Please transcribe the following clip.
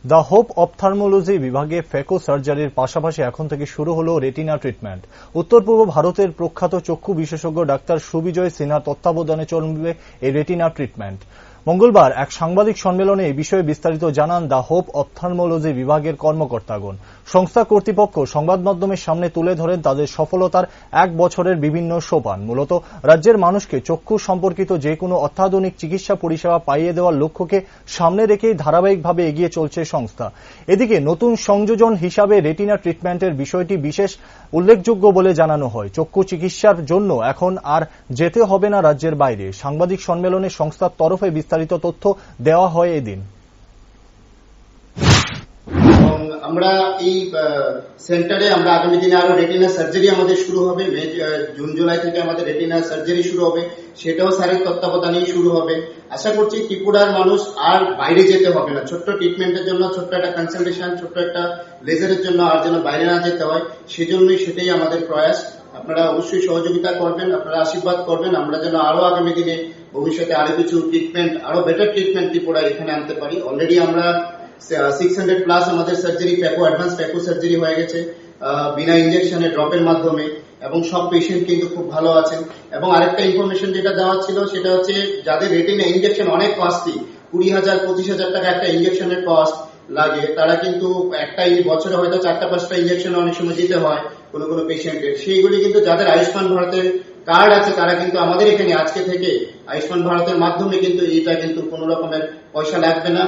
The hope ophthalmology বিভাগে phaco সার্জারির পাশাপাশি এখন থেকে শুরু হলো রেটিনা ট্রিটমেন্ট। উত্তর পূর্ব ভারতের প্রখ্যাত চক্ষু বিশেষজ্ঞ ডাক্তার সুবিজয় সিনহার তত্ত্বাবধানে চলবে এই রেটিনা ট্রিটমেন্ট। মঙ্গলবার এক সাংবাদিক সম্মেলনে এই বিষয়ে বিস্তারিত জানান দ্য হোপ অপথলমোলজি বিভাগের কর্মকর্তাগণ। সংস্থা কর্তৃপক্ষ সংবাদ মাধ্যমের সামনে তুলে ধরেন তাদের সফলতার এক বছরের বিভিন্ন সোপান। মূলত রাজ্যের মানুষকে চক্ষু সম্পর্কিত যে কোনো অত্যাধুনিক চিকিৎসা পরিষেবা পাইয়ে দেওয়ার লক্ষ্যকে সামনে রেখেই ধারাবাহিকভাবে এগিয়ে চলছে সংস্থা। এদিকে নতুন সংযোজন হিসাবে রেটিনা ট্রিটমেন্টের বিষয়টি বিশেষ উল্লেখযোগ্য বলে জানানো হয়। চক্ষু চিকিৎসার জন্য এখন আর যেতে হবে না রাজ্যের বাইরে। সাংবাদিক সম্মেলনে সংস্থার তরফে বিস্তারিত তথ্য দেওয়া হয় এদিন। আমরা এই সেন্টারে আমরা আগামী দিনে আরো রেটিনা সার্জারি আমাদের শুরু হবে। জুন জুলাই থেকে আমাদের রেটিনা সার্জারি শুরু হবে, সেটাও স্যারের তত্ত্বাবধানেই শুরু হবে। আশা করছি ত্রিপুরার মানুষ আর বাইরে যেতে হবে না। ছোট্ট ট্রিটমেন্টের জন্য, ছোট্ট একটা কনসালটেশন, ছোট্ট একটা লেজারের জন্য আর যেন বাইরে না যেতে হয়, সেজন্যই সেটাই আমাদের প্রয়াস। আপনারা অবশ্যই সহযোগিতা করবেন, আপনারা আশীর্বাদ করবেন, আমরা যেন আরো আগামী দিনে ভবিষ্যতে আরো কিছু ট্রিটমেন্ট, আরো বেটার ট্রিটমেন্ট ত্রিপুরায় এখানে আনতে পারি। অলরেডি আমরা 600 প্লাস আমাদের সার্জারি অ্যাডভান্স ফেকো সার্জারি হয়ে গেছে বিনা ইনজেকশনে, ড্রপের মাধ্যমে, এবং সব পেশেন্ট কিন্তু খুব ভালো আছেন। এবং আরেকটা ইনফরমেশন যেটা দেওয়া ছিল সেটা হচ্ছে যাদের রেটিনা ইনজেকশন অনেক কস্টলি, 20,000-25,000 টাকা একটা ইনজেকশনের কস্ট লাগে, তারা কিন্তু একটা বছরে হয়তো 4-5টা ইনজেকশন অনেক সময় দিতে হয় কোনো কোনো পেশেন্টের। সেইগুলি কিন্তু যাদের আয়ুষ্মান ভারতের কার্ড আছে তারা কিন্তু আমাদের এখানে আজকে থেকে আয়ুষ্মান ভারতের মাধ্যমে কিন্তু এটা কিন্তু কোনো রকমের পয়সা লাগবে না।